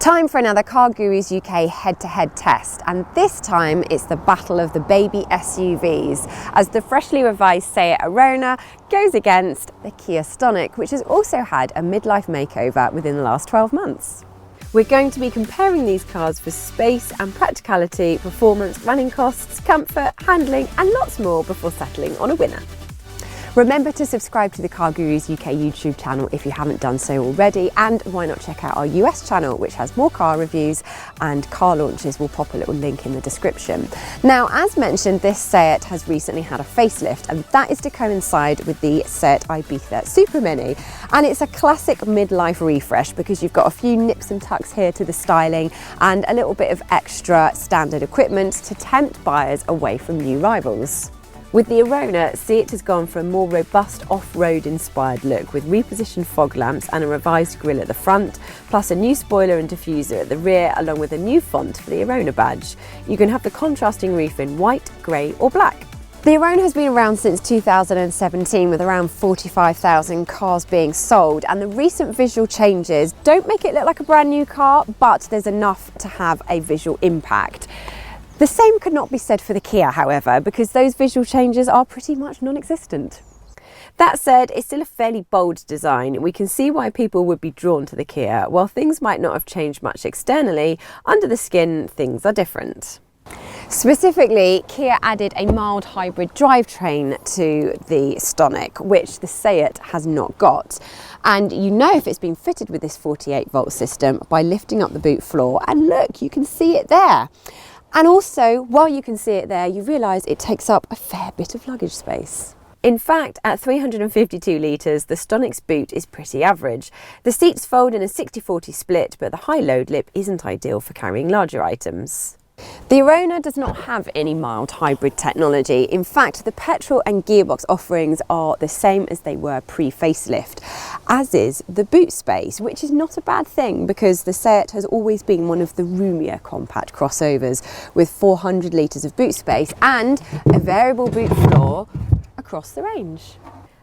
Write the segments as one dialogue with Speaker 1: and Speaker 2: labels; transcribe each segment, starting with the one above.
Speaker 1: Time for another CarGurus UK head-to-head test, and this time it's the battle of the baby SUVs as the freshly revised Seat Arona goes against the Kia Stonic, which has also had a midlife makeover within the last 12 months. We're going to be comparing these cars for space and practicality, performance, running costs, comfort, handling and lots more before settling on a winner. Remember to subscribe to the CarGurus UK YouTube channel if you haven't done so already, and why not check out our US channel, which has more car reviews and car launches. We'll pop a little link in the description. Now, as mentioned, this Seat has recently had a facelift, and that is to coincide with the Seat Ibiza Super Mini. And it's a classic midlife refresh because you've got a few nips and tucks here to the styling and a little bit of extra standard equipment to tempt buyers away from new rivals. With the Arona, Seat has gone for a more robust off-road inspired look with repositioned fog lamps and a revised grille at the front, plus a new spoiler and diffuser at the rear, along with a new font for the Arona badge. You can have the contrasting roof in white, grey or black. The Arona has been around since 2017 with around 45,000 cars being sold, and the recent visual changes don't make it look like a brand new car, but there's enough to have a visual impact. The same could not be said for the Kia, however, because those visual changes are pretty much non-existent. That said, it's still a fairly bold design. We can see why people would be drawn to the Kia. While things might not have changed much externally, under the skin, things are different. Specifically, Kia added a mild hybrid drivetrain to the Stonic, which the Seat has not got. And you know if it's been fitted with this 48-volt system by lifting up the boot floor, and look, you can see it there. And also, while you can see it there, you realise it takes up a fair bit of luggage space. In fact, at 352 litres, the Stonic's boot is pretty average. The seats fold in a 60-40 split, but the high load lip isn't ideal for carrying larger items. The Arona does not have any mild hybrid technology. In fact, the petrol and gearbox offerings are the same as they were pre-facelift, as is the boot space, which is not a bad thing because the Seat has always been one of the roomier compact crossovers with 400 litres of boot space and a variable boot floor across the range.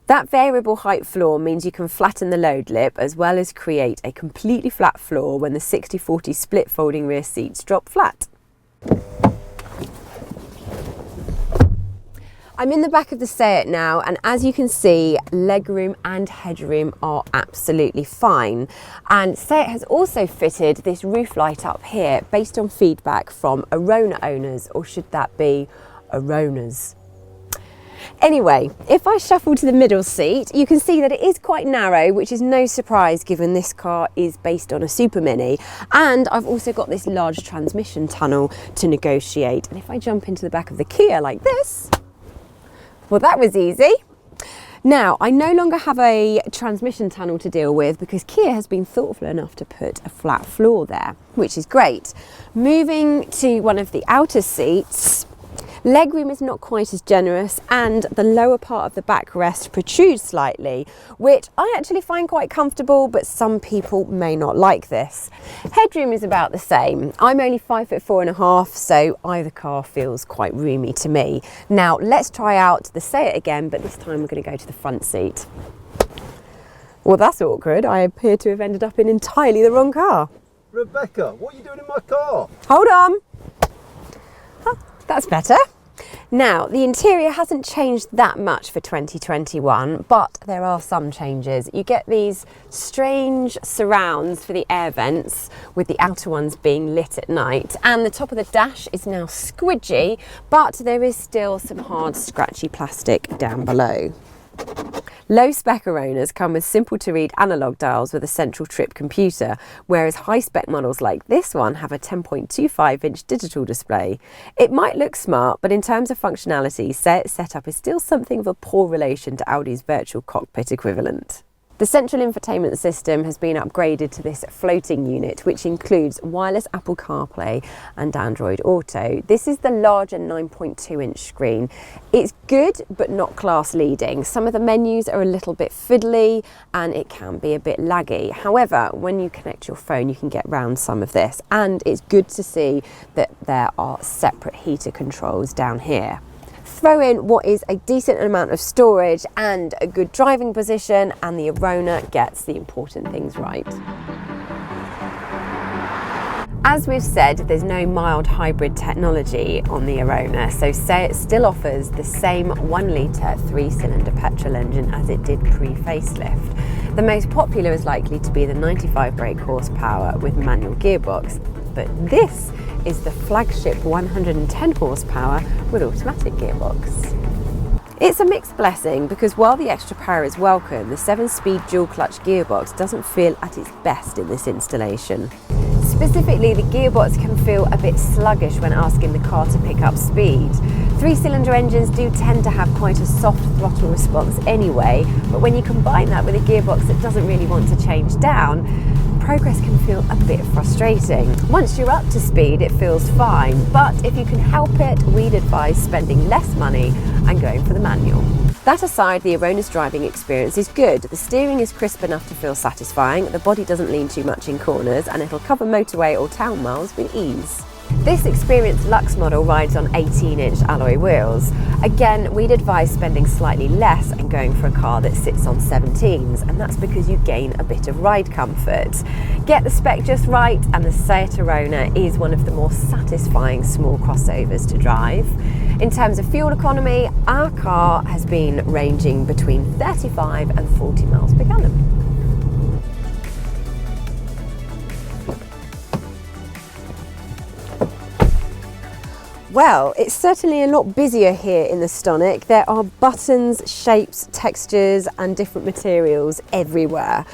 Speaker 1: That variable height floor means you can flatten the load lip as well as create a completely flat floor when the 60-40 split folding rear seats drop flat. I'm in the back of the Seat now, and as you can see, legroom and headroom are absolutely fine. And Seat has also fitted this roof light up here based on feedback from Arona owners, or should that be Aronas? Anyway, if I shuffle to the middle seat, you can see that it is quite narrow, which is no surprise given this car is based on a Super Mini. And I've also got this large transmission tunnel to negotiate. And if I jump into the back of the Kia like this, well, that was easy. Now, I no longer have a transmission tunnel to deal with because Kia has been thoughtful enough to put a flat floor there, which is great. Moving to one of the outer seats, legroom is not quite as generous and the lower part of the backrest protrudes slightly, which I actually find quite comfortable, but some people may not like this. Headroom is about the same. I'm only 5'4½", so either car feels quite roomy to me. Now let's try out the Seat again, but this time we're going to go to the front seat. Well, that's awkward. I appear to have ended up in entirely the wrong car.
Speaker 2: Rebecca, what are you doing in my car?
Speaker 1: Hold on. Oh, that's better. Now, the interior hasn't changed that much for 2021, but there are some changes. You get these strange surrounds for the air vents, with the outer ones being lit at night, and the top of the dash is now squidgy, but there is still some hard, scratchy plastic down below. Low-spec Aronas come with simple-to-read analogue dials with a central trip computer, whereas high-spec models like this one have a 10.25-inch digital display. It might look smart, but in terms of functionality, Seat's setup is still something of a poor relation to Audi's virtual cockpit equivalent. The central infotainment system has been upgraded to this floating unit, which includes wireless Apple CarPlay and Android Auto. This is the larger 9.2-inch screen. It's good, but not class leading. Some of the menus are a little bit fiddly and it can be a bit laggy. However, when you connect your phone, you can get round some of this, and it's good to see that there are separate heater controls down here. Throw in what is a decent amount of storage and a good driving position, and the Arona gets the important things right. As we've said, there's no mild hybrid technology on the Arona, so Seat still offers the same 1 litre 3-cylinder petrol engine as it did pre-facelift. The most popular is likely to be the 95 brake horsepower with manual gearbox, but this is the flagship 110 horsepower with automatic gearbox. It's a mixed blessing because while the extra power is welcome, the 7-speed dual clutch gearbox doesn't feel at its best in this installation. Specifically, the gearbox can feel a bit sluggish when asking the car to pick up speed. 3-cylinder engines do tend to have quite a soft throttle response anyway, but when you combine that with a gearbox that doesn't really want to change down, progress can feel a bit frustrating. Once you're up to speed, it feels fine, but if you can help it, we'd advise spending less money and going for the manual. That aside, the Arona's driving experience is good. The steering is crisp enough to feel satisfying, the body doesn't lean too much in corners, and it'll cover motorway or town miles with ease. This experienced Luxe model rides on 18-inch alloy wheels. Again, we'd advise spending slightly less and going for a car that sits on 17s, and that's because you gain a bit of ride comfort. Get the spec just right, and the Seat Arona is one of the more satisfying small crossovers to drive. In terms of fuel economy, our car has been ranging between 35 and 40 miles per gallon. Well, it's certainly a lot busier here in the Stonic. There are buttons, shapes, textures and different materials everywhere.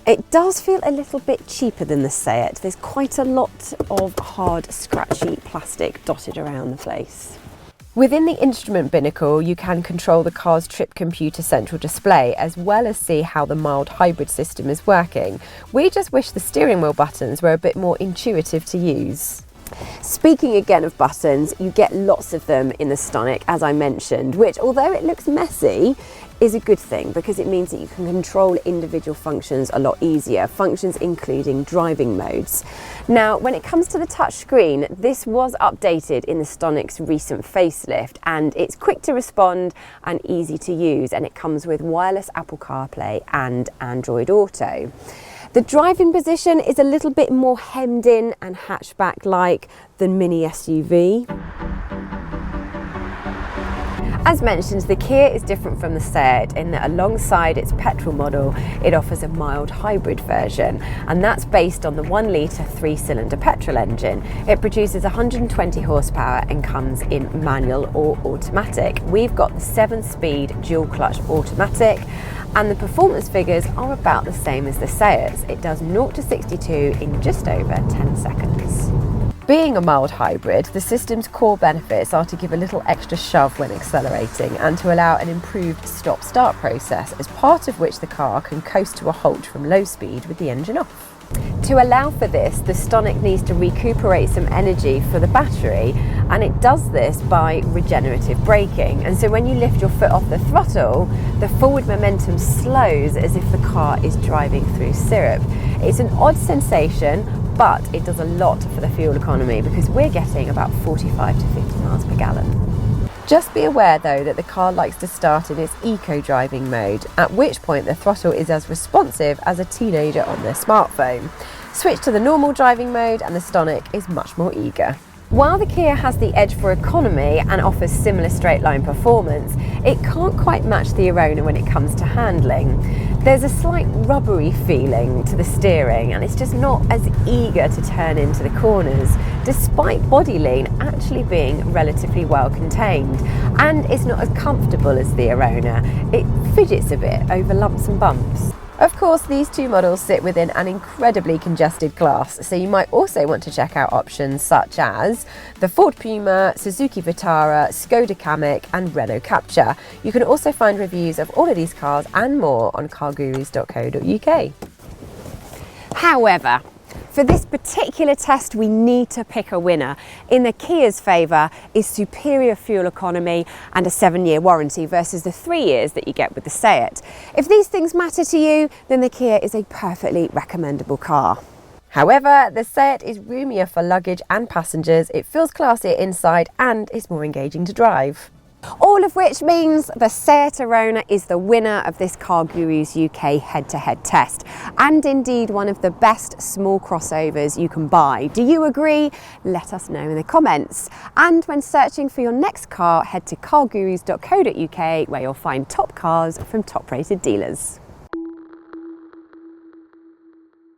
Speaker 1: It does feel a little bit cheaper than the Seat. There's quite a lot of hard, scratchy plastic dotted around the place. Within the instrument binnacle, you can control the car's trip computer central display as well as see how the mild hybrid system is working. We just wish the steering wheel buttons were a bit more intuitive to use. Speaking again of buttons, you get lots of them in the Stonic, as I mentioned, which, although it looks messy, is a good thing because it means that you can control individual functions a lot easier, functions including driving modes. Now, when it comes to the touch screen, this was updated in the Stonic's recent facelift, and it's quick to respond and easy to use, and it comes with wireless Apple CarPlay and Android Auto. The driving position is a little bit more hemmed in and hatchback-like than Mini SUV. As mentioned, the Kia is different from the Seat in that alongside its petrol model, it offers a mild hybrid version, and that's based on the 1 litre 3-cylinder petrol engine. It produces 120 horsepower and comes in manual or automatic. We've got the 7-speed dual clutch automatic, and the performance figures are about the same as the Seat's. It does 0 to 62 in just over 10 seconds. Being a mild hybrid, the system's core benefits are to give a little extra shove when accelerating and to allow an improved stop-start process, as part of which the car can coast to a halt from low speed with the engine off. To allow for this, the Stonic needs to recuperate some energy for the battery, and it does this by regenerative braking. And so when you lift your foot off the throttle, the forward momentum slows as if the car is driving through syrup. It's an odd sensation, but it does a lot for the fuel economy because we're getting about 45 to 50 miles per gallon. Just be aware though that the car likes to start in its eco-driving mode, at which point the throttle is as responsive as a teenager on their smartphone. Switch to the normal driving mode and the Stonic is much more eager. While the Kia has the edge for economy and offers similar straight-line performance, it can't quite match the Arona when it comes to handling. There's a slight rubbery feeling to the steering, and it's just not as eager to turn into the corners, despite body lean actually being relatively well contained. And it's not as comfortable as the Arona. It fidgets a bit over lumps and bumps. Of course, these two models sit within an incredibly congested class, so you might also want to check out options such as the Ford Puma, Suzuki Vitara, Skoda Kamiq and Renault Captur. You can also find reviews of all of these cars and more on cargurus.co.uk. However, for this particular test, we need to pick a winner. In the Kia's favour is superior fuel economy and a 7-year warranty versus the 3 years that you get with the Seat. If these things matter to you, then the Kia is a perfectly recommendable car. However, the Seat is roomier for luggage and passengers, it feels classier inside and is more engaging to drive. All of which means the Seat Arona is the winner of this CarGurus UK head-to-head test, and indeed one of the best small crossovers you can buy. Do you agree? Let us know in the comments. And when searching for your next car, head to cargurus.co.uk where you'll find top cars from top-rated dealers.